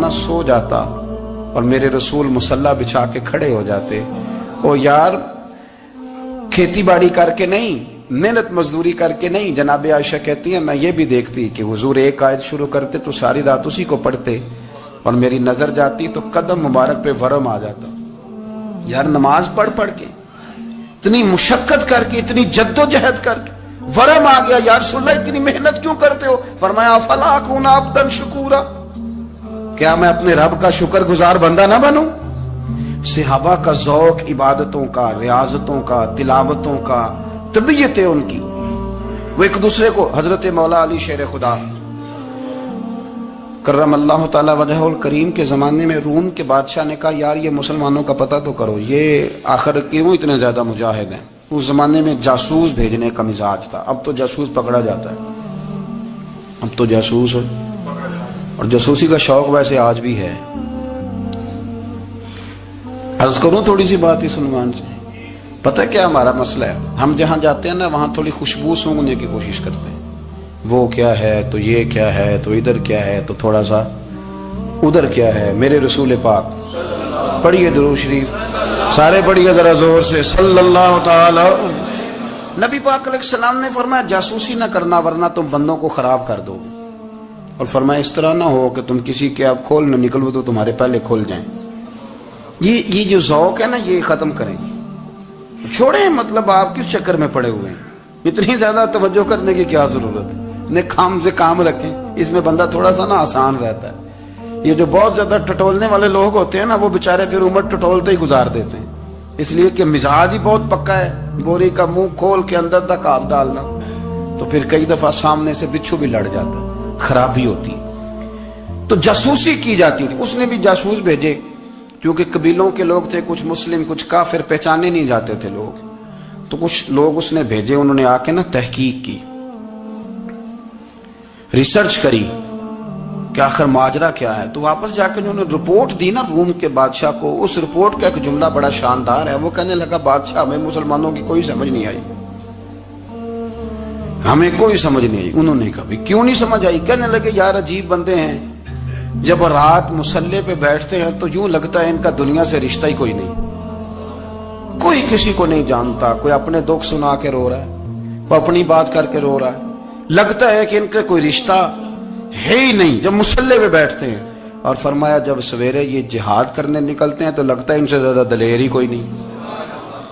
نہ سو جاتا اور میرے رسول مصلی بچھا کے کھڑے ہو جاتے. او یار کھیتی باڑی کر کے نہیں, محنت مزدوری کر کے نہیں. جناب عائشہ کہتی ہیں میں یہ بھی دیکھتی کہ حضور ایک آیت شروع کرتے تو ساری رات اسی کو پڑھتے, اور میری نظر جاتی تو قدم مبارک پہ ورم آ جاتا. یار نماز پڑھ پڑھ کے, اتنی مشقت کر کے, اتنی جد و جہد کر کے ورم آ گیا. یا رسول اللہ اتنی محنت کیوں کرتے ہو؟ فرمایا افلا اکون عبدا شکورا, کیا میں اپنے رب کا شکر گزار بندہ نہ بنوں؟ صحابہ کا ذوق عبادتوں کا, ریاضتوں کا, تلاوتوں کا, طبیعت ہے ان کی. وہ ایک دوسرے کو, حضرت مولا علی شیر خدا کرم اللہ تعالی وجہ الکریم کے زمانے میں روم کے بادشاہ نے کہا یار یہ مسلمانوں کا پتہ تو کرو, یہ آخر کیوں اتنے زیادہ مجاہد ہیں. اس زمانے میں جاسوس بھیجنے کا مزاج تھا. اب تو جاسوس پکڑا جاتا ہے, اب تو جاسوس, اور جاسوسی کا شوق ویسے آج بھی ہے. عرض کروں تھوڑی سی بات اس عنوان سے. پتہ کیا ہمارا مسئلہ ہے؟ ہم جہاں جاتے ہیں نا وہاں تھوڑی خوشبو سونگنے کی کوشش کرتے ہیں. وہ کیا ہے تو یہ کیا ہے تو ادھر کیا ہے تو تھوڑا سا ادھر کیا ہے. میرے رسول پاک پڑھیے درود شریف, سارے پڑھیے ذرا زور سے, صلی اللہ تعالی. نبی پاک علیہ السلام نے فرمایا جاسوسی نہ کرنا ورنہ تم بندوں کو خراب کر دو. اور فرمایا اس طرح نہ ہو کہ تم کسی کے آپ کھول نہ نکلو تو تمہارے پہلے کھول جائیں. یہ جو ذوق ہے نا یہ ختم کریں, چھوڑیں. مطلب آپ کس چکر میں پڑے ہوئے ہیں؟ اتنی زیادہ توجہ کرنے کی کیا ضرورت ہے؟ نے کام سے کام رکھیں, اس میں بندہ تھوڑا سا نا آسان رہتا ہے. یہ جو بہت زیادہ ٹٹولنے والے لوگ ہوتے ہیں نا وہ بےچارے پھر عمر ٹٹولتے ہی گزار دیتے ہیں, اس لیے کہ مزاج ہی بہت پکا ہے. بوری کا منہ کھول کے اندر تک ہاتھ ڈالنا, تو پھر کئی دفعہ سامنے سے بچھو بھی لڑ جاتا ہے, خرابی ہوتی. تو جاسوسی کی جاتی تھی. اس نے بھی جاسوس بھیجے کیونکہ قبیلوں کے لوگ تھے, کچھ مسلم کچھ کافر, پہچانے نہیں جاتے تھے لوگ. تو کچھ لوگ اس نے بھیجے, انہوں نے آ کے نا تحقیق کی, ریسرچ کری کہ آخر ماجرا کیا ہے. تو واپس جا کے انہوں نے رپورٹ دی نا روم کے بادشاہ کو. اس رپورٹ کا ایک جملہ بڑا شاندار ہے. وہ کہنے لگا بادشاہ ہمیں مسلمانوں کی کوئی سمجھ نہیں آئی, ہمیں کوئی سمجھ نہیں آئی. انہوں نے کہا کیوں نہیں سمجھ آئی؟ کہنے لگے یار عجیب بندے ہیں, جب رات مصلی پہ بیٹھتے ہیں تو یوں لگتا ہے ان کا دنیا سے رشتہ ہی کوئی نہیں, کوئی کسی کو نہیں جانتا. کوئی اپنے دکھ سنا کے رو رہا ہے, کوئی اپنی بات کر کے رو رہا ہے. لگتا ہے کہ ان کا کوئی رشتہ ہے ہی نہیں جب مصلی پہ بیٹھتے ہیں. اور فرمایا جب سویرے یہ جہاد کرنے نکلتے ہیں تو لگتا ہے ان سے زیادہ دلیر ہی کوئی نہیں.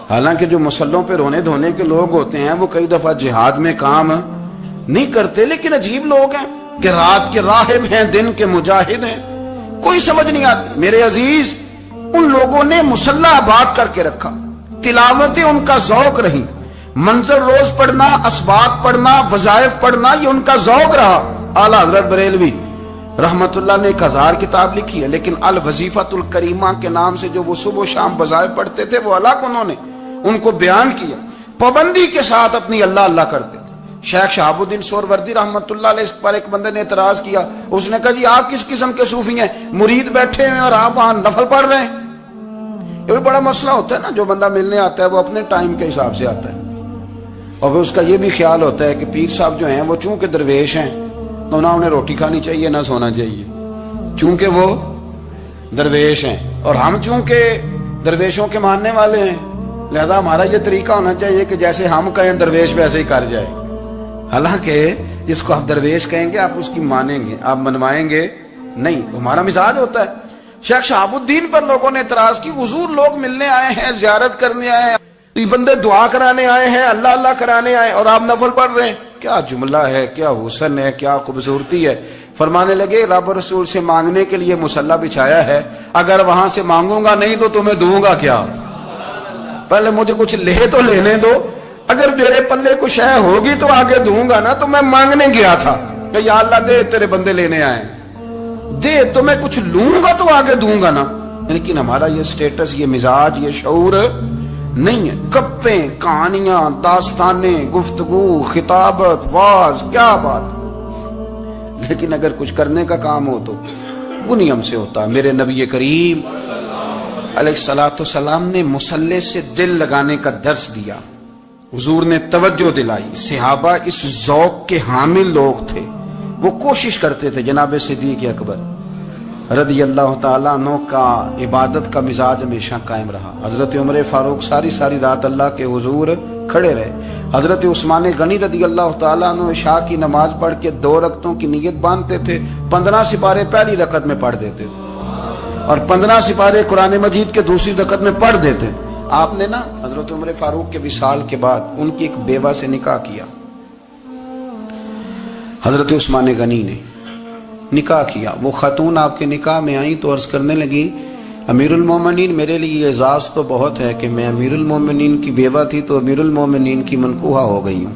حالانکہ جو مسلوں پہ رونے دھونے کے لوگ ہوتے ہیں وہ کئی دفعہ جہاد میں کام نہیں کرتے, لیکن عجیب لوگ ہیں کہ رات کے راہب ہیں, دن کے مجاہد ہیں, کوئی سمجھ نہیں آتی. میرے عزیز ان لوگوں نے مصلی آباد کر کے رکھا, تلاوتیں ان کا ذوق رہی, منظر روز پڑھنا, اسباق پڑھنا, وظائف پڑھنا, یہ ان کا ذوق رہا. اعلیٰ حضرت بریلوی رحمت اللہ نے 1000 کتاب لکھی ہے, لیکن الوظیفۃ الکریمہ کے نام سے جو وہ صبح و شام وظائف پڑھتے تھے وہ الگ انہوں نے ان کو بیان کیا. پابندی کے ساتھ اپنی اللہ اللہ کرتے تھے. شیخ شہاب الدین سہروردی رحمت اللہ علیہ اس پر ایک بندے نے اعتراض کیا. اس نے کہا جی آپ کس قسم کے صوفی ہیں, مرید بیٹھے ہیں اور آپ وہاں نفل پڑھ رہے ہیں. یہ بھی بڑا مسئلہ ہوتا ہے نا, جو بندہ ملنے آتا ہے وہ اپنے ٹائم کے حساب سے آتا ہے, اور پھر اس کا یہ بھی خیال ہوتا ہے کہ پیر صاحب جو ہیں وہ چونکہ درویش ہیں تو نہ انہیں روٹی کھانی چاہیے نہ سونا چاہیے, چونکہ وہ درویش ہیں, اور ہم چونکہ درویشوں کے ماننے والے ہیں لہذا ہمارا یہ طریقہ ہونا چاہیے کہ جیسے ہم کہیں درویش ویسے ہی کر جائے. حالانکہ جس کو آپ درویش کہیں گے آپ اس کی مانیں گے, آپ منوائیں گے نہیں, ہمارا مزاج ہوتا ہے. شیخ شہاب الدین پر لوگوں نے اعتراض کی, حضور لوگ ملنے آئے ہیں, زیارت کرنے آئے ہیں, یہ بندے دعا کرانے آئے ہیں, اللہ اللہ کرانے آئے اور آپ نفل پڑھ رہے ہیں. کیا جملہ ہے, کیا حسن ہے, کیا خوبصورتی ہے. فرمانے لگے رب رسول سے مانگنے کے لیے مصلی بچھایا ہے, اگر وہاں سے مانگوں گا نہیں تو تمہیں دوں گا کیا؟ پہلے مجھے کچھ لے تو لینے دو, اگر میرے پلے کچھ ہے ہوگی تو آگے دوں گا نا. تو میں مانگنے گیا تھا کہ یا اللہ دے, تیرے بندے لینے آئے, دے تو میں کچھ لوں گا تو آگے دوں گا نا. لیکن ہمارا یہ سٹیٹس, یہ مزاج, یہ شعور نہیں ہے. گپیں, کہانیاں, داستانیں, گفتگو, خطابت, واز, کیا بات. لیکن اگر کچھ کرنے کا کام ہو تو وہ نہیں ہم سے ہوتا. میرے نبی کریم علیہ الصلوۃ والسلام نے مصلی سے دل لگانے کا درس دیا, حضور نے توجہ دلائی. صحابہ اس ذوق کے حامل لوگ تھے, وہ کوشش کرتے تھے. جناب صدیق اکبر رضی اللہ تعالیٰ عنہ کا عبادت کا مزاج ہمیشہ قائم رہا. حضرت عمر فاروق ساری رات اللہ کے حضور کھڑے رہے. حضرت عثمان غنی رضی اللہ تعالیٰ عنہ عشاء کی نماز پڑھ کے 2 رکعتوں کی نیت باندھتے تھے. 15 سپارے پہلی رکعت میں پڑھ دیتے تھے اور 15 سپارے قرآن مجید کے دوسری رکعت میں پڑھ دیتے. آپ نے نا حضرت عمر فاروق کے وصال کے بعد ان کی ایک بیوہ سے نکاح کیا. حضرت عثمان غنی نے نکاح کیا. وہ خاتون آپ کے نکاح میں آئیں تو عرض کرنے لگی امیر المومنین میرے لیے اعزاز تو بہت ہے کہ میں امیر المومنین کی بیوہ تھی تو امیر المومنین کی منکوحہ ہو گئی ہوں،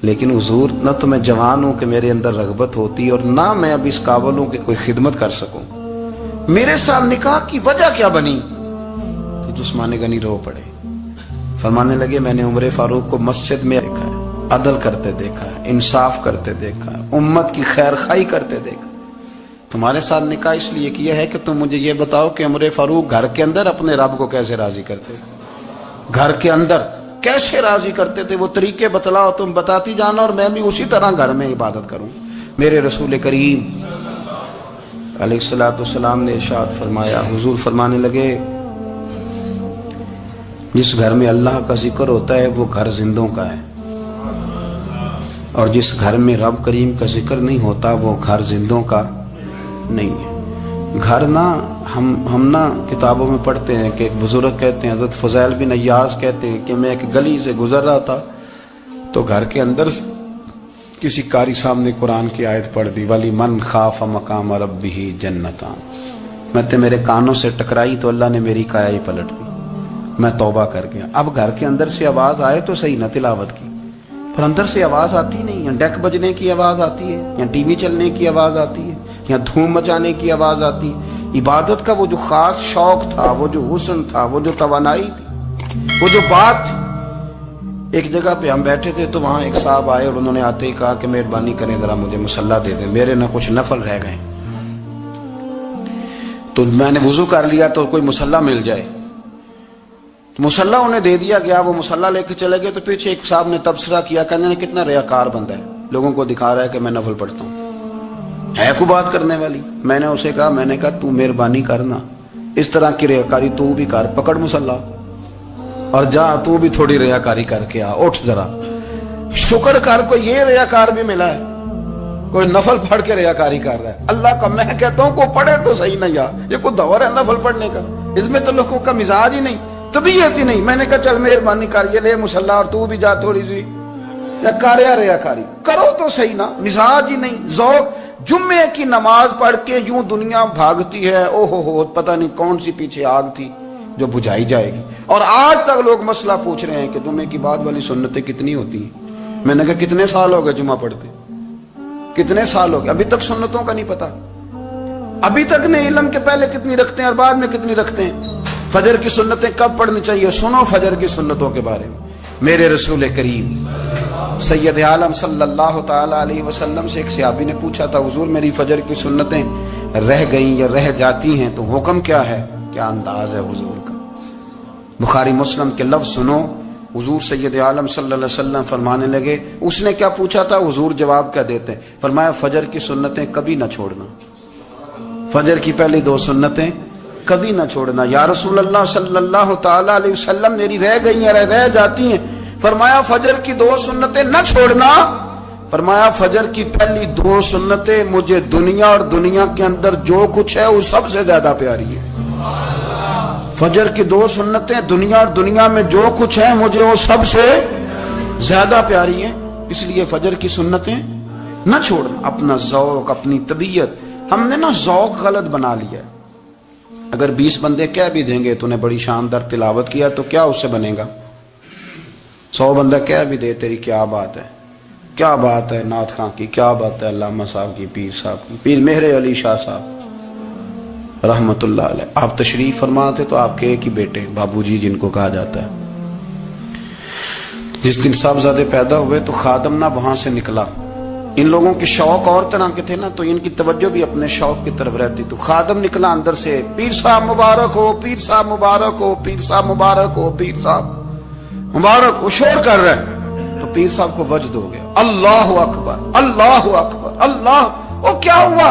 لیکن حضور نہ تو میں جوان ہوں کہ میرے اندر رغبت ہوتی اور نہ میں اب اس قابل ہوں کہ کوئی خدمت کر سکوں، میرے ساتھ نکاح کی وجہ کیا بنی؟ تو عثمان غنی رو پڑے. فرمانے لگے میں نے عمر فاروق کو مسجد میں دیکھا ہے، عدل کرتے دیکھا ہے، انصاف کرتے دیکھا ہے، امت کی خیر خواہی کرتے دیکھا. تمہارے ساتھ نکاح اس لیے کیا ہے کہ تم مجھے یہ بتاؤ کہ عمر فاروق گھر کے اندر اپنے رب کو کیسے راضی کرتے، گھر کے اندر کیسے راضی کرتے تھے، وہ طریقے بتلاؤ، تم بتاتی جانا اور میں بھی اسی طرح گھر میں عبادت کروں. میرے رسول کریم علیہ الصلوۃ والسلام نے ارشاد فرمایا، حضور فرمانے لگے جس گھر میں اللہ کا ذکر ہوتا ہے وہ گھر زندوں کا ہے، اور جس گھر میں رب کریم کا ذکر نہیں ہوتا وہ گھر زندوں کا نہیں ہے. گھر نا ہم نا کتابوں میں پڑھتے ہیں کہ ایک بزرگ کہتے ہیں، حضرت فضیل بن ایاز کہتے ہیں کہ میں ایک گلی سے گزر رہا تھا تو گھر کے اندر کسی قاری صاحب نے قرآن کی آیت پڑھ دی وَلِمَنْ خَافَ مَقَامَ رَبِّهِ جَنَّتَانِ. میں میرے کانوں سے ٹکرائی تو اللہ نے میری کایا ہی پلٹ دی، میں توبہ کر گیا. اب گھر کے اندر سے آواز آئے تو صحیح نہ تلاوت کی، پر اندر سے آواز آتی نہیں، یا ڈیک بجنے کی آواز آتی ہے، یا ٹی وی چلنے کی آواز آتی ہے، یا دھوم مچانے کی آواز آتی ہے. عبادت کا وہ جو خاص شوق تھا، وہ جو حسن تھا، وہ جو توانائی تھی، وہ جو بات تھی. ایک جگہ پہ ہم بیٹھے تھے تو وہاں ایک صاحب آئے اور انہوں نے آتے ہی کہا کہ مہربانی کریں ذرا مجھے مصلی دے دیں، میرے نہ کچھ نفل رہ گئے. تو میں نے وضو کر لیا تو کوئی مصلی مل جائے. مصلی انہیں دے دیا گیا، وہ مصلی لے کے چلے گئے تو پیچھے ایک صاحب نے تبصرہ کیا، کہنے کتنا ریاکار بندہ ہے، لوگوں کو دکھا رہا ہے کہ میں نفل پڑھتا ہوں، ہے کو بات کرنے والی. میں نے اسے کہا تو مہربانی کرنا اس طرح کی ریاکاری تو بھی کر، پکڑ مصلی اور جا تو بھی تھوڑی ریاکاری کر کے آ، اٹھ ذرا شکر کر کوئی یہ ریاکار بھی ملا ہے، کوئی نفل پڑھ کے ریاکاری کر رہا ہے. اللہ کا میں کہتا ہوں کو پڑھے تو صحیح نہیں، یہ کوئی دور ہے نفل پڑھنے کا؟ اس میں تو لوگوں کا مزاج ہی نہیں، طبیعت ہی نہیں. میں نے کہا چل مہربانی کر یہ لے مصلی اور تو بھی جا تھوڑی سی یا کاریا ریاکاری کرو تو صحیح نا. مزاج ہی نہیں، ذوق. جمعے کی نماز پڑھ کے یوں دنیا بھاگتی ہے، او ہو پتہ نہیں کون سی پیچھے آگ تھی جو بجھائی جائے گی. اور آج تک لوگ مسئلہ پوچھ رہے ہیں کہ جمعے کی بعد والی سنتیں کتنی ہوتی ہیں. میں نے کہا کتنے سال ہو گئے جمعہ پڑھتے، کتنے سال ہو گئے، ابھی تک سنتوں کا نہیں پتا، ابھی تک نہیں علم کے پہلے کتنی رکھتے ہیں اور بعد میں کتنی رکھتے ہیں. فجر کی سنتیں کب پڑھنی چاہیے، سنو فجر کی سنتوں کے بارے میں. میرے رسول کریم سید عالم صلی اللہ تعالی علیہ وسلم سے ایک صحابی نے پوچھا تھا حضور میری فجر کی سنتیں رہ گئیں یا رہ جاتی ہیں تو حکم کیا ہے، کیا انداز ہے حضور کا. بخاری مسلم کے لفظ سنو. حضور سید عالم صلی اللہ علیہ وسلم فرمانے لگے، اس نے کیا پوچھا تھا، حضور جواب کیا دیتے ہیں؟ فرمایا فجر کی سنتیں کبھی نہ چھوڑنا، فجر کی پہلی 2 سنتیں کبھی نہ چھوڑنا. یا رسول اللہ صلی اللہ تعالی علیہ وسلم میری رہ گئی ہیں، رہ جاتی ہیں. فرمایا فجر کی 2 سنتیں نہ چھوڑنا. فرمایا فجر کی پہلی 2 سنتیں مجھے دنیا اور دنیا کے اندر جو کچھ ہے وہ سب سے زیادہ پیاری ہے. فجر کی 2 سنتیں دنیا اور دنیا میں جو کچھ ہے مجھے وہ سب سے زیادہ پیاری ہیں، اس لیے فجر کی سنتیں نہ چھوڑنا. اپنا ذوق، اپنی طبیعت، ہم نے نا ذوق غلط بنا لیا ہے. اگر 20 بندے کہہ بھی دیں گے تو نے بڑی شاندار تلاوت کیا تو کیا اس سے بنے گا؟ 100 بندہ کہہ بھی دے تیری کیا بات ہے، کیا بات ہے نعت خاں کی، کیا بات ہے علامہ صاحب کی، پیر صاحب کی، پیر مہر علی شاہ صاحب رحمت اللہ علیہ. آپ تشریف فرما تھے تو آپ کے ایک ہی بیٹے بابو جی جن کو کہا جاتا ہے، جس دن صاحبزادے پیدا ہوئے تو خادم نہ وہاں سے نکلا. ان لوگوں کے شوق اور طرح کے تھے نا تو ان کی توجہ بھی اپنے شوق کی طرف رہتی. تو خادم نکلا اندر سے، پیر صاحب مبارک ہو، پیر صاحب مبارک ہو، پیر صاحب مبارک ہو، پیر صاحب مبارک. وہ شور کر رہے ہیں تو پیر صاحب کو وجد ہو گیا، اللہ اکبر اللہ اکبر اللہ. وہ کیا ہوا؟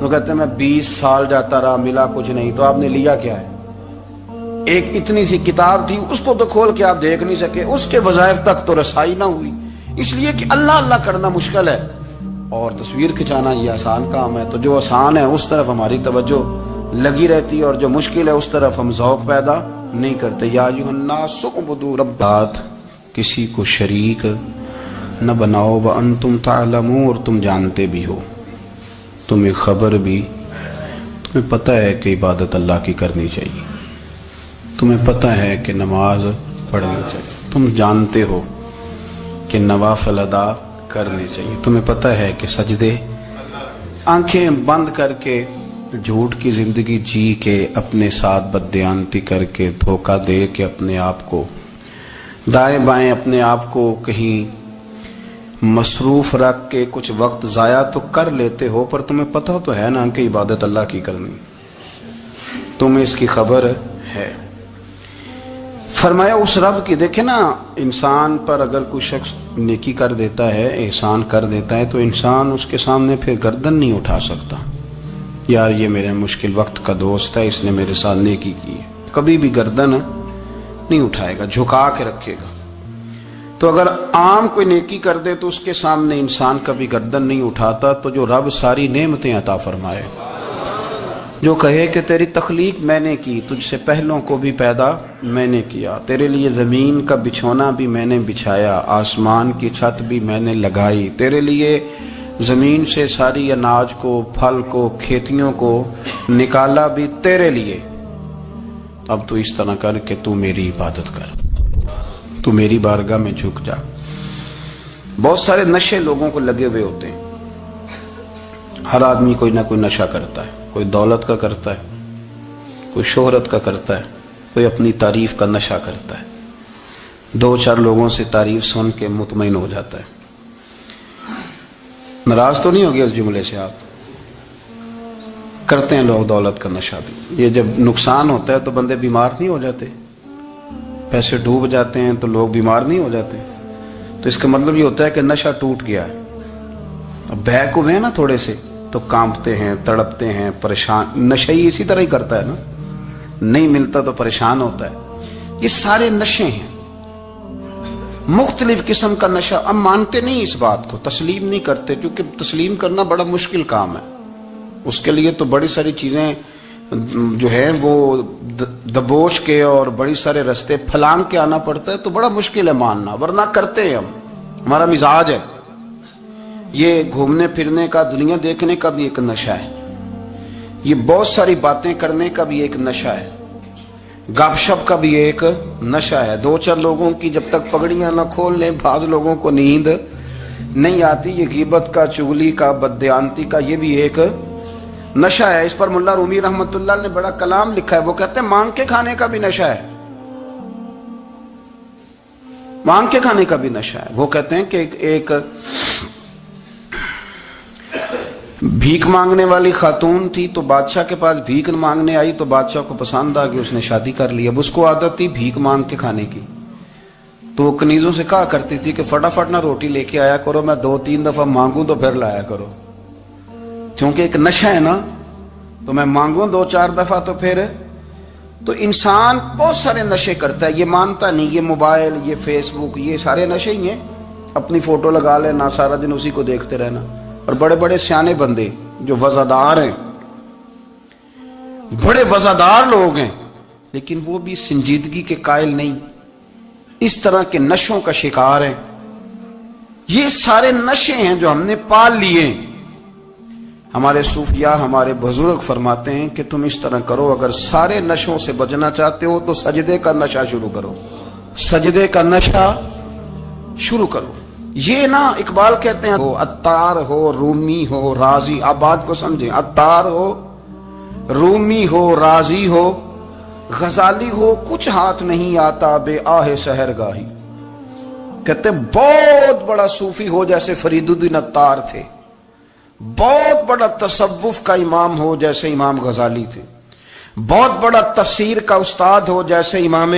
وہ کہتے ہیں میں 20 سال جاتا رہا ملا کچھ نہیں. تو آپ نے لیا کیا ہے؟ ایک اتنی سی کتاب تھی, اس کو تو کھول کے آپ دیکھ نہیں سکے, اس کے وظائف تک تو رسائی نہ ہوئی, اس لیے کہ اللہ اللہ کرنا مشکل ہے اور تصویر کھچانا یہ آسان کام ہے. تو جو آسان ہے اس طرف ہماری توجہ لگی رہتی ہے اور جو مشکل ہے اس طرف ہم ذوق پیدا نہیں کرتے. یا ایھا الناس اعبدوا ربکم, کسی کو شریک نہ بناؤ, وانتم تعلمون, اور تم جانتے بھی ہو, تمہیں خبر بھی, تمہیں پتہ ہے کہ عبادت اللہ کی کرنی چاہیے, تمہیں پتہ ہے کہ نماز پڑھنی چاہیے, تم جانتے ہو کہ نوافل ادا کرنے چاہیے, تمہیں پتہ ہے کہ سجدے آنکھیں بند کر کے جھوٹ کی زندگی جی کے اپنے ساتھ بددیانتی کر کے دھوکہ دے کے اپنے آپ کو دائیں بائیں اپنے آپ کو کہیں مصروف رکھ کے کچھ وقت ضائع تو کر لیتے ہو, پر تمہیں پتہ تو ہے نا کہ عبادت اللہ کی کرنی, تمہیں اس کی خبر ہے. فرمایا اس رب کی, دیکھیں نا انسان پر اگر کوئی شخص نیکی کر دیتا ہے, احسان کر دیتا ہے, تو انسان اس کے سامنے پھر گردن نہیں اٹھا سکتا, یار یہ میرے مشکل وقت کا دوست ہے, اس نے میرے ساتھ نیکی کی ہے, کبھی بھی گردن نہیں اٹھائے گا, جھکا کے رکھے گا. تو اگر عام کوئی نیکی کر دے تو اس کے سامنے انسان کبھی گردن نہیں اٹھاتا, تو جو رب ساری نعمتیں عطا فرمائے, جو کہے کہ تیری تخلیق میں نے کی, تجھ سے پہلوں کو بھی پیدا میں نے کیا, تیرے لیے زمین کا بچھونا بھی میں نے بچھایا, آسمان کی چھت بھی میں نے لگائی, تیرے لیے زمین سے ساری اناج کو, پھل کو, کھیتیوں کو نکالا بھی تیرے لیے, اب تو اس طرح کر کہ تو میری عبادت کر, تو میری بارگاہ میں جھک جا. بہت سارے نشے لوگوں کو لگے ہوئے ہوتے ہیں, ہر آدمی کوئی نہ کوئی نشہ کرتا ہے, کوئی دولت کا کرتا ہے, کوئی شہرت کا کرتا ہے, کوئی اپنی تعریف کا نشہ کرتا ہے, 2-4 لوگوں سے تعریف سن کے مطمئن ہو جاتا ہے. ناراض تو نہیں ہوگے اس جملے سے؟ آپ کرتے ہیں لوگ دولت کا نشہ بھی, یہ جب نقصان ہوتا ہے تو بندے بیمار نہیں ہو جاتے, پیسے ڈوب جاتے ہیں تو لوگ بیمار نہیں ہو جاتے, تو اس کا مطلب یہ ہوتا ہے کہ نشہ ٹوٹ گیا ہے. اب بہک ہوئے ہیں نا تھوڑے سے تو کانپتے ہیں, تڑپتے ہیں, پریشان. نشہ ہی اسی طرح ہی کرتا ہے نا, نہیں ملتا تو پریشان ہوتا ہے. یہ سارے نشے ہیں, مختلف قسم کا نشہ. اب مانتے نہیں اس بات کو, تسلیم نہیں کرتے, کیونکہ تسلیم کرنا بڑا مشکل کام ہے. اس کے لیے تو بڑی ساری چیزیں جو ہیں وہ دبوچ کے اور بڑی سارے رستے پھلانگ کے آنا پڑتا ہے, تو بڑا مشکل ہے ماننا, ورنہ کرتے ہیں ہم, ہمارا مزاج ہے. یہ گھومنے پھرنے کا, دنیا دیکھنے کا بھی ایک نشہ ہے, یہ بہت ساری باتیں کرنے کا بھی ایک نشہ ہے, گپ شپ کا بھی ایک نشہ ہے. 2-4 لوگوں کی جب تک پگڑیاں نہ کھول لیں, بعض لوگوں کو نیند نہیں آتی. یہ غیبت کا, چغلی کا, بددیانتی کا, یہ بھی ایک نشہ ہے. اس پر ملا رومی رحمت اللہ نے بڑا کلام لکھا ہے, وہ کہتے ہیں مانگ کے کھانے کا بھی نشہ ہے, مانگ کے کھانے کا بھی نشہ ہے. وہ کہتے ہیں کہ ایک بھیک مانگنے والی خاتون تھی, تو بادشاہ کے پاس بھیک مانگنے آئی, تو بادشاہ کو پسند آ گئی, اس نے شادی کر لی. اب اس کو عادت تھی بھیک مانگ کے کھانے کی, تو وہ کنیزوں سے کہا کرتی تھی کہ فٹافٹ نہ روٹی لے کے آیا کرو, میں 2-3 دفعہ مانگوں تو پھر لایا کرو, کیونکہ ایک نشہ ہے نا, تو میں مانگوں 2-4 دفعہ تو پھر. تو انسان بہت سارے نشے کرتا ہے, یہ مانتا نہیں. یہ موبائل, یہ فیس بک, یہ سارے نشے ہی ہیں. اپنی فوٹو لگا لینا, سارا دن اسی کو دیکھتے رہنا. اور بڑے بڑے سیانے بندے جو وزادار ہیں, بڑے وزادار لوگ ہیں, لیکن وہ بھی سنجیدگی کے قائل نہیں, اس طرح کے نشوں کا شکار ہیں. یہ سارے نشے ہیں جو ہم نے پال لیے. ہمارے صوفیاء, ہمارے بزرگ فرماتے ہیں کہ تم اس طرح کرو, اگر سارے نشوں سے بچنا چاہتے ہو تو سجدے کا نشہ شروع کرو, سجدے کا نشہ شروع کرو. یہ نا اقبال کہتے ہیں عطار ہو, رومی ہو, رازی. آپ بات کو سمجھیں, عطار ہو, رومی ہو, رازی ہو, غزالی ہو, کچھ ہاتھ نہیں آتا بے آہ سحرگاہی. کہتے ہیں بہت بڑا صوفی ہو جیسے فرید الدین عطار تھے, بہت بڑا تصوف کا امام ہو جیسے امام غزالی تھے, بہت بڑا تفسیر کا استاد ہو جیسے امام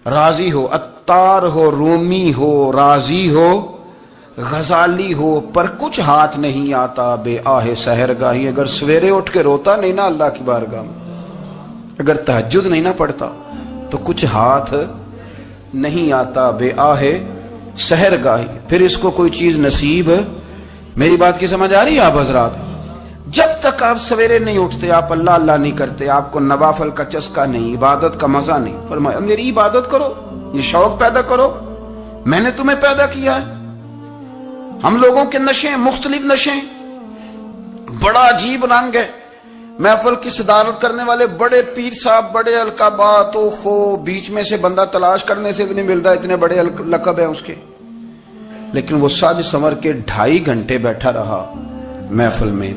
رازی ہو. عطار ہو, رومی ہو, رازی ہو, غزالی ہو پر کچھ ہاتھ نہیں آتا بے آہ سحر گاہی. اگر سویرے اٹھ کے روتا نہیں نا اللہ کی بارگاہ میں, اگر تہجد نہیں نہ پڑھتا تو کچھ ہاتھ نہیں آتا بے آہ سحر گاہی. پھر اس کو کوئی چیز نصیب. میری بات کی سمجھ آ رہی ہے آپ حضرات؟ جب تک آپ سویرے نہیں اٹھتے, آپ اللہ اللہ نہیں کرتے, آپ کو نوافل کا چسکا نہیں, عبادت کا مزہ نہیں. فرمایا میری عبادت کرو, یہ شوق پیدا کرو, میں نے تمہیں پیدا کیا ہے. ہم لوگوں کے نشے مختلف نشے, بڑا عجیب رنگ ہے. محفل کی صدارت کرنے والے بڑے پیر صاحب, بڑے القابات, بیچ میں سے بندہ تلاش کرنے سے بھی نہیں مل رہا, اتنے بڑے لقب ہیں اس کے. لیکن وہ ساج سنور کے 2.5 گھنٹے بیٹھا رہا محفل میں,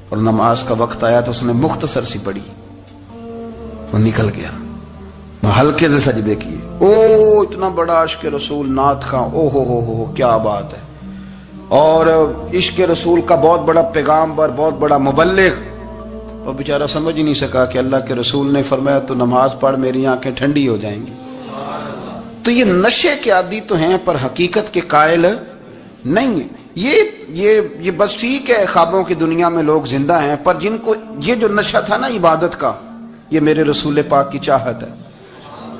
اور نماز کا وقت آیا تو اس نے مختصر سی پڑھی, وہ نکل گیا. ہلکے سے سجدے کیے. او اتنا بڑا عشق رسول نعت خواں, او ہو کیا بات ہے. اور عشق رسول کا بہت بڑا پیغامبر, بہت بڑا مبلغ, اور بیچارہ سمجھ ہی نہیں سکا کہ اللہ کے رسول نے فرمایا تو نماز پڑھ میری آنکھیں ٹھنڈی ہو جائیں گی. تو یہ نشے کے عادی تو ہیں پر حقیقت کے قائل نہیں ہیں. یہ بس ٹھیک ہے, خوابوں کی دنیا میں لوگ زندہ ہیں, پر جن کو یہ جو نشہ تھا نا عبادت کا, یہ میرے رسول پاک کی چاہت ہے,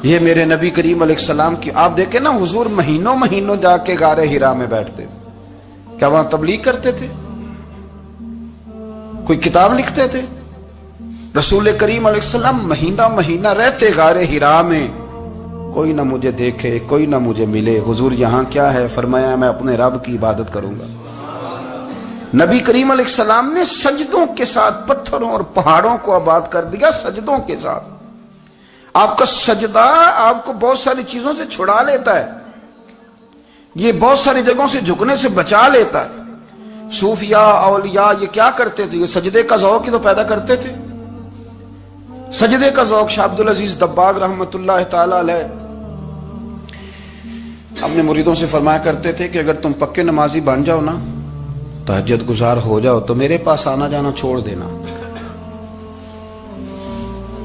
یہ میرے نبی کریم علیہ السلام کی. آپ دیکھیں نا حضور مہینوں جا کے غار حرا میں بیٹھتے. کیا وہاں تبلیغ کرتے تھے؟ کوئی کتاب لکھتے تھے؟ رسول کریم علیہ السلام مہینہ رہتے غار حرا میں. کوئی نہ مجھے دیکھے, کوئی نہ مجھے ملے. حضور یہاں کیا ہے؟ فرمایا میں اپنے رب کی عبادت کروں گا. نبی کریم علیہ السلام نے سجدوں کے ساتھ پتھروں اور پہاڑوں کو آباد کر دیا, سجدوں کے ساتھ. آپ کا سجدہ آپ کو بہت ساری چیزوں سے چھڑا لیتا ہے, یہ بہت ساری جگہوں سے جھکنے سے بچا لیتا ہے. صوفیاء اولیاء یہ کیا کرتے تھے؟ یہ سجدے کا ذوق ہی تو پیدا کرتے تھے. سجدے کا ذوق. شاہ عبد العزیز دباغ رحمت اللہ تعالی علیہ اپنے مریدوں سے فرمایا کرتے تھے کہ اگر تم پکے نمازی بن جاؤ نا, تہجد گزار ہو جاؤ, تو میرے پاس آنا جانا چھوڑ دینا.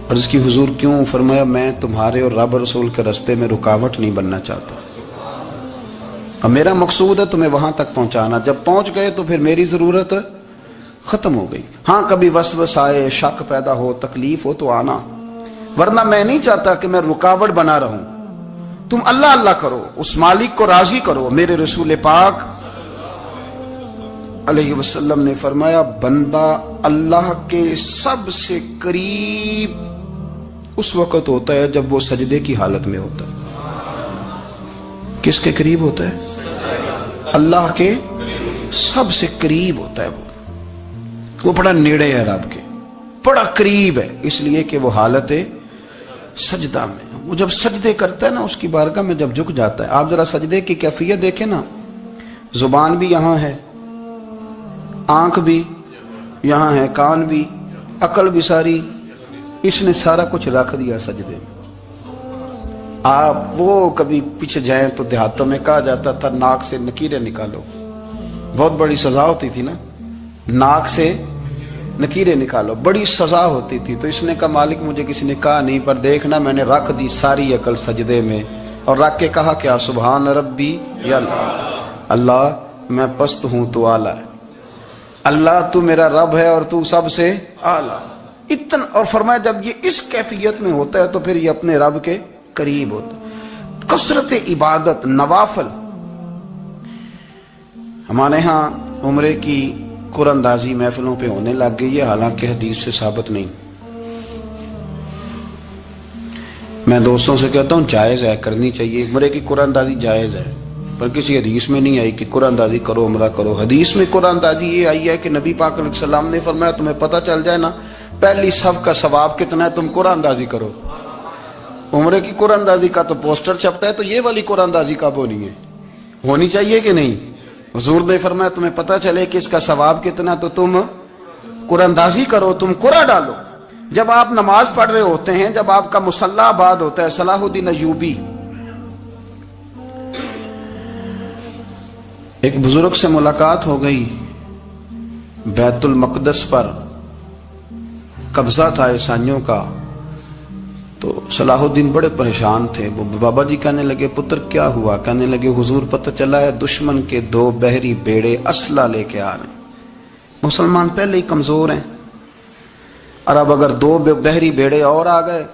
اور اس کی حضور کیوں؟ فرمایا میں تمہارے اور رب رسول کے رستے میں رکاوٹ نہیں بننا چاہتا, اور میرا مقصود ہے تمہیں وہاں تک پہنچانا. جب پہنچ گئے تو پھر میری ضرورت ختم ہو گئی. ہاں کبھی وسوس آئے, شک پیدا ہو, تکلیف ہو تو آنا, ورنہ میں نہیں چاہتا کہ میں رکاوٹ بنا رہوں. تم اللہ اللہ کرو, اس مالک کو راضی کرو. میرے رسول پاک علیہ وسلم نے فرمایا بندہ اللہ کے سب سے قریب اس وقت ہوتا ہے جب وہ سجدے کی حالت میں ہوتا ہے. کس کے قریب ہوتا ہے؟ اللہ کے سب سے قریب ہوتا ہے. وہ بڑا نیڑے ہے رب کے, بڑا قریب ہے, اس لیے کہ وہ حالت سجدہ میں. وہ جب سجدے کرتا ہے نا اس کی بارگاہ میں, جب جھک جاتا ہے. آپ ذرا سجدے کی کیفیت دیکھیں نا, زبان بھی یہاں ہے, آنکھ بھی یہاں ہے, کان بھی, عقل بھی ساری, اس نے سارا کچھ رکھ دیا سجدے میں. آپ وہ کبھی پیچھے جائیں تو دیہاتوں میں کہا جاتا تھا ناک سے نکیریں نکالو, بہت بڑی سزا ہوتی تھی نا, ناک سے نکیریں نکالو, بڑی سزا ہوتی تھی. تو اس نے کہا مالک مجھے کسی نے کہا نہیں, پر دیکھنا میں نے رکھ دی ساری عقل سجدے میں, اور رکھ کے کہا کیا سبحان ربی یا اللہ میں پست ہوں تو اعلیٰ ہے, اللہ تو میرا رب ہے اور تو سب سے اعلیٰ. اتنا. اور فرمایا جب یہ اس کیفیت میں ہوتا ہے تو پھر یہ اپنے رب کے قریب ہوتا ہے. کثرت عبادت, نوافل. ہمارے ہاں عمرے کی قرآن اندازی محفلوں پہ ہونے لگ گئی ہے, حالانکہ حدیث سے ثابت نہیں. میں دوستوں سے کہتا ہوں جائز ہے, کرنی چاہیے. عمرے کی قرآن اندازی جائز ہے, پر کسی حدیث میں نہیں آئی کہ قرآن اندازی کرو عمرہ کرو. حدیث میں قرآن اندازی یہ آئی ہے کہ نبی پاک علیہ السلام نے فرمایا تمہیں پتہ چل جائے نا پہلی صف کا ثواب کتنا ہے, تم قرآن اندازی کرو. عمرے کی قرآن اندازی کا تو پوسٹر چھپتا ہے, تو یہ والی قرآن اندازی کب ہونی ہے؟ ہونی چاہیے کہ نہیں؟ حضور نے فرمایا تمہیں پتہ چلے کہ اس کا ثواب کتنا, تو تم قرآن اندازی کرو, تم قرآن ڈالو. جب آپ نماز پڑھ رہے ہوتے ہیں, جب آپ کا مصلی آباد ہوتا ہے, صلاح الدین ایوبی ایک بزرگ سے ملاقات ہو گئی, بیت المقدس پر قبضہ تھا عیسائیوں کا, تو صلاح الدین بڑے پریشان تھے. وہ بابا جی کہنے لگے پتر کیا ہوا؟ کہنے لگے حضور پتہ چلا ہے دشمن کے 2 بحری بیڑے اسلحہ لے کے آ رہے ہیں. مسلمان پہلے ہی کمزور ہیں اور اب اگر 2 بحری بیڑے اور آ گئے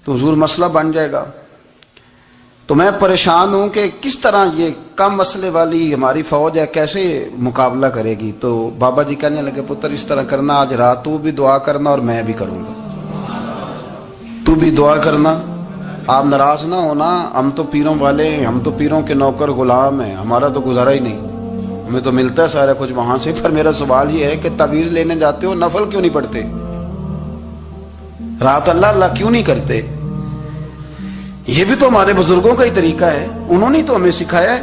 تو حضور مسئلہ بن جائے گا. تو میں پریشان ہوں کہ کس طرح یہ کم مسئلے والی ہماری فوج ہے کیسے مقابلہ کرے گی. تو بابا جی کہنے لگے پتر اس طرح کرنا آج رات تو بھی دعا کرنا اور میں بھی کروں گا. تو بھی دعا کرنا, آپ ناراض نہ ہونا. ہم تو پیروں والے ہیں, ہم تو پیروں کے نوکر غلام ہیں, ہمارا تو گزارا ہی نہیں, ہمیں تو ملتا ہے سارا کچھ وہاں سے. پر میرا سوال یہ ہے کہ تعویذ لینے جاتے ہو نفل کیوں نہیں پڑھتے؟ رات اللہ اللہ کیوں نہیں کرتے؟ یہ بھی تو ہمارے بزرگوں کا ہی طریقہ ہے, انہوں نے تو ہمیں سکھایا ہے.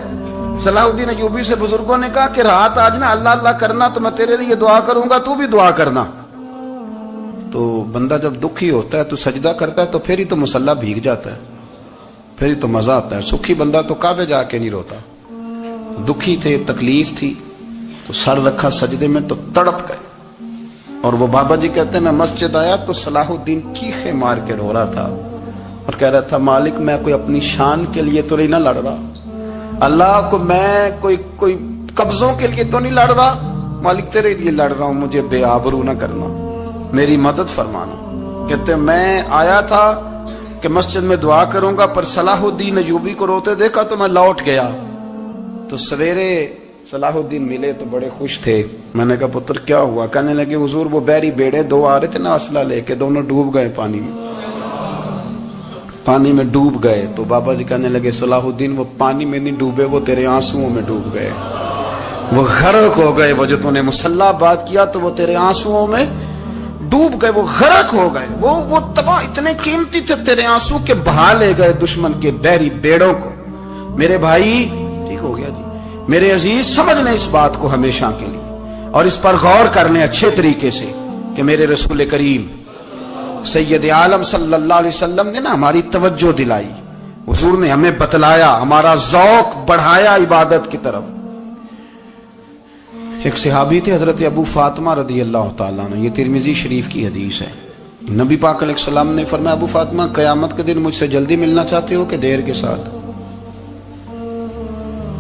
صلاح الدین ایوبی سے بزرگوں نے کہا کہ رات آج نا اللہ اللہ کرنا تو میں تیرے لیے دعا کروں گا, تو بھی دعا کرنا. تو بندہ جب دکھی ہوتا ہے تو سجدہ کرتا ہے تو پھر ہی تو مصلی بھیگ جاتا ہے, پھر ہی تو مزہ آتا ہے. سکھی بندہ تو کعبے جا کے نہیں روتا. دکھی تھے, تکلیف تھی, تو سر رکھا سجدے میں تو تڑپ گئے. اور وہ بابا جی کہتے ہیں میں مسجد آیا تو صلاح الدین چیخے مار کے رو رہا تھا اور کہہ رہا تھا مالک میں کوئی اپنی شان کے لیے تو نہیں نہ لڑ رہا, اللہ کو میں کوئی قبضوں کے لیے تو نہیں لڑ رہا, مالک تیرے لیے لڑ رہا ہوں, مجھے بے آبرو نہ کرنا, میری مدد فرمانا. کہتے ہیں میں آیا تھا کہ مسجد میں دعا کروں گا, پر صلاح الدین ایوبی کو روتے دیکھا تو میں لوٹ گیا. تو سویرے صلاح الدین ملے تو بڑے خوش تھے. میں نے کہا پتر کیا ہوا؟ کہنے لگے حضور وہ بحری بیڑے 2 آ رہے تھے نا اسلحہ لے کے, دونوں ڈوب گئے پانی میں ڈوب گئے. تو بابا جی کہنے لگے صلاح الدین وہ پانی میں نہیں ڈوبے, وہ تیرے آنسوؤں میں ڈوب گئے, وہ غرق ہو گئے. وہ جو تو نے مصلی بات کیا تو وہ تیرے آنسوؤں میں ڈوب گئے, وہ غرق ہو گئے, وہ تباہ اتنے قیمتی تھے تیرے آنسو کے بہا لے گئے دشمن کے بحری بیڑوں کو. میرے بھائی ٹھیک ہو گیا جی, میرے عزیز سمجھ لیں اس بات کو ہمیشہ کے لیے اور اس پر غور کر لیں اچھے طریقے سے کہ میرے رسول کریم سید عالم صلی اللہ علیہ وسلم نے نا ہماری توجہ دلائی, حضور نے ہمیں بتلایا, ہمارا ذوق بڑھایا عبادت کی طرف. ایک صحابی تھے حضرت ابو فاطمہ رضی اللہ تعالیٰ عنہ, یہ ترمذی شریف کی حدیث ہے. نبی پاک علیہ السلام نے فرمایا ابو فاطمہ قیامت کے دن مجھ سے جلدی ملنا چاہتے ہو کہ دیر کے ساتھ؟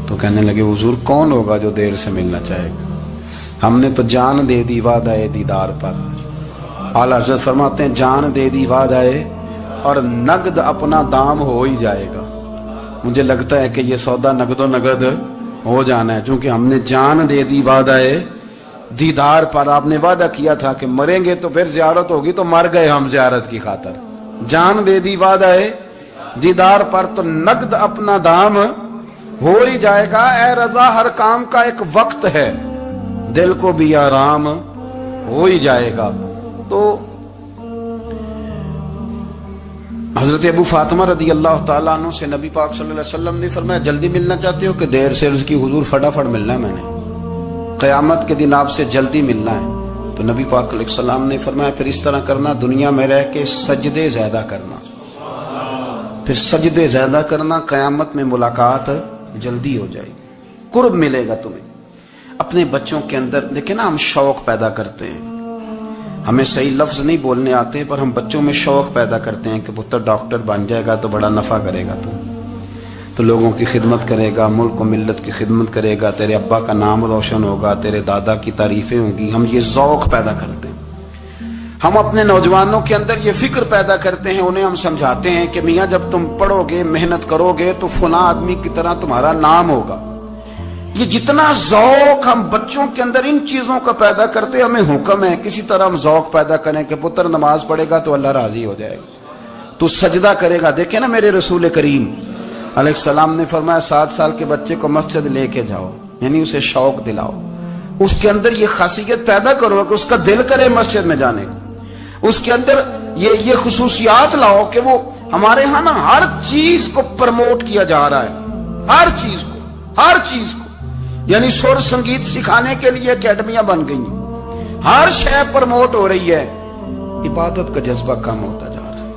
تو کہنے لگے حضور کون ہوگا جو دیر سے ملنا چاہے گا, ہم نے تو جان دے دی وعدہ دیدار پر. اعلیٰ حضرت فرماتے ہیں جان دے دی وعدہ اور نقد اپنا دام ہو ہی جائے گا. مجھے لگتا ہے کہ یہ سودا نقد و نقد ہو جانا ہے, چونکہ ہم نے جان دے دی وعدہ دیدار پر. آپ نے وعدہ کیا تھا کہ مریں گے تو پھر زیارت ہوگی, تو مر گئے ہم زیارت کی خاطر. جان دے دی وعدہ دیدار پر تو نقد اپنا دام ہو ہی جائے گا. اے رضا ہر کام کا ایک وقت ہے, دل کو بھی آرام ہو ہی جائے گا. تو حضرت ابو فاطمہ رضی اللہ تعالیٰ عنہ سے نبی پاک صلی اللہ علیہ وسلم نے فرمایا جلدی ملنا چاہتے ہو کہ دیر سے؟ عرض کی حضور فٹافٹ ملنا ہے, میں نے قیامت کے دن آپ سے جلدی ملنا ہے. تو نبی پاک علیہ السلام نے فرمایا پھر اس طرح کرنا, دنیا میں رہ کے سجدے زیادہ کرنا, پھر سجدے زیادہ کرنا, قیامت میں ملاقات جلدی ہو جائے گی, قرب ملے گا تمہیں. اپنے بچوں کے اندر دیکھیں نا, ہم شوق پیدا کرتے ہیں, ہمیں صحیح لفظ نہیں بولنے آتے پر ہم بچوں میں شوق پیدا کرتے ہیں کہ پتر ڈاکٹر بن جائے گا تو بڑا نفع کرے گا, تو لوگوں کی خدمت کرے گا, ملک و ملت کی خدمت کرے گا, تیرے ابا کا نام روشن ہوگا, تیرے دادا کی تعریفیں ہوں گی. ہم یہ ذوق پیدا کرتے ہیں. ہم اپنے نوجوانوں کے اندر یہ فکر پیدا کرتے ہیں, انہیں ہم سمجھاتے ہیں کہ میاں جب تم پڑھو گے محنت کرو گے تو فلاں آدمی کی طرح تمہارا نام ہوگا. یہ جتنا ذوق ہم بچوں کے اندر ان چیزوں کا پیدا کرتے, ہمیں حکم ہے کسی طرح ہم ذوق پیدا کریں کہ پتر نماز پڑھے گا تو اللہ راضی ہو جائے گا, تو سجدہ کرے گا. دیکھیں نا میرے رسول کریم علیہ السلام نے فرمایا 7 سال کے بچے کو مسجد لے کے جاؤ, یعنی اسے شوق دلاؤ, اس کے اندر یہ خاصیت پیدا کرو کہ اس کا دل کرے مسجد میں جانے کو, اس کے اندر یہ خصوصیات لاؤ کہ وہ ہمارے ہاں نا ہر چیز کو پروموٹ کیا جا رہا ہے, ہر چیز کو یعنی سر سنگیت سکھانے کے لیے اکیڈمیاں بن گئی, ہر شے پروموٹ ہو رہی ہے. عبادت کا جذبہ کم ہوتا جا رہا ہے,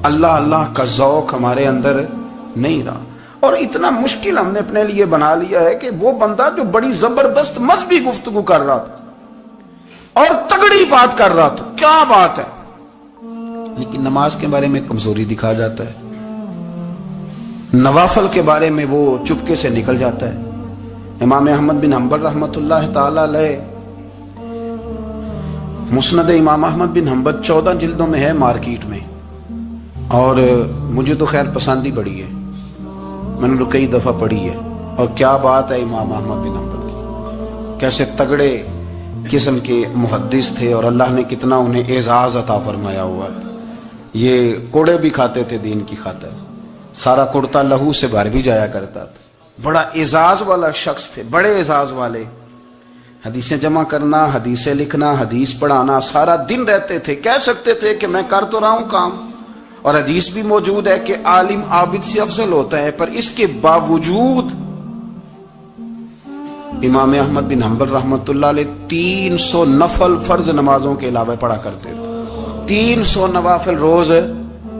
اللہ کا ذوق ہمارے اندر نہیں رہا. اور اتنا مشکل ہم نے اپنے لیے بنا لیا ہے کہ وہ بندہ جو بڑی زبردست مذہبی گفتگو کر رہا تھا اور تگڑی بات کر رہا تھا, کیا بات ہے, لیکن نماز کے بارے میں کمزوری دکھا جاتا ہے، نوافل کے بارے میں وہ چپکے سے نکل جاتا ہے۔ امام احمد بن حنبل رحمۃ اللہ تعالی علیہ، مسند امام احمد بن حنبل 14 جلدوں میں ہے مارکیٹ میں، اور مجھے تو خیر پسند ہی بڑی ہے، میں نے تو کئی دفعہ پڑھی ہے۔ اور کیا بات ہے امام احمد بن حنبل کی، کیسے تگڑے قسم کے محدث تھے، اور اللہ نے کتنا انہیں اعزاز عطا فرمایا ہوا تھا۔ یہ کوڑے بھی کھاتے تھے دین کی خاطر، سارا کرتا لہو سے بھر بھی جایا کرتا تھا، بڑا اعزاز والا شخص تھے، بڑے اعزاز والے۔ حدیثیں جمع کرنا، حدیثیں لکھنا، حدیث پڑھانا، سارا دن رہتے تھے۔ کہہ سکتے تھے کہ میں کر تو رہا ہوں کام، اور حدیث بھی موجود ہے کہ عالم عابد سے افضل ہوتا ہے، پر اس کے باوجود امام احمد بن حنبل رحمۃ اللہ علیہ 300 نفل فرض نمازوں کے علاوہ پڑھا کرتے تھے، 300 نوافل روز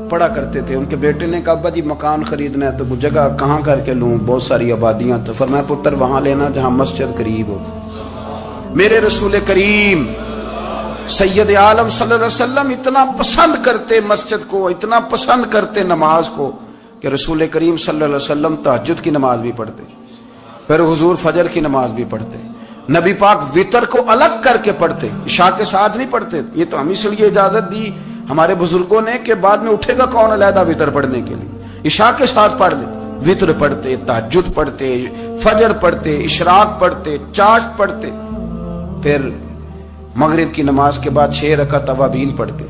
پڑھا کرتے تھے۔ ان کے بیٹے نے کہا ابا جی مکان خریدنا ہے تو وہ جگہ کہاں کر کے لوں، بہت ساری آبادیاں، تو فرمایا پتر وہاں لینا جہاں مسجد قریب ہو۔ میرے رسول کریم سید عالم صلی اللہ علیہ وسلم اتنا پسند کرتے مسجد کو، اتنا پسند کرتے نماز کو، کہ رسول کریم صلی اللہ علیہ وسلم تہجد کی نماز بھی پڑھتے، پھر حضور فجر کی نماز بھی پڑھتے، نبی پاک وتر کو الگ کر کے پڑھتے، عشاء کے ساتھ نہیں پڑھتے۔ یہ تو ہم اس لیے اجازت دی ہمارے بزرگوں نے کہ بعد میں اٹھے گا کون علیحدہ وتر پڑھنے کے لیے، عشاء کے ساتھ پڑھ لے۔ وتر پڑھتے، تہجد پڑھتے، فجر پڑھتے، اشراق پڑھتے، چاشت پڑھتے، پھر مغرب کی نماز کے بعد 6 رکعت اوابین پڑھتے،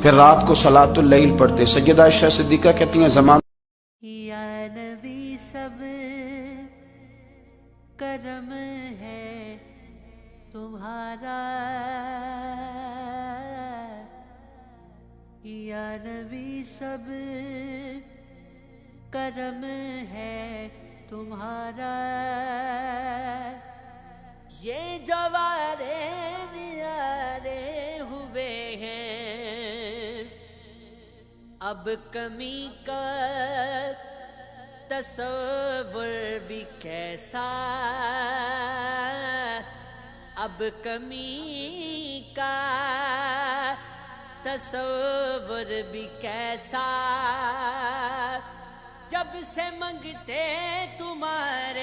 پھر رات کو صلاۃ اللیل پڑھتے۔ سیدہ عائشہ صدیقہ کہتی ہیں زمان یا نبی سب کرم ہے تمہارا، یا نبی سب کرم ہے تمہارا، یہ جوارے نیارے ہوئے ہیں، اب کمی کا تصور بھی کیسا، اب کمی کا تصور بھی کیسا، جب سے منگتے تمہارے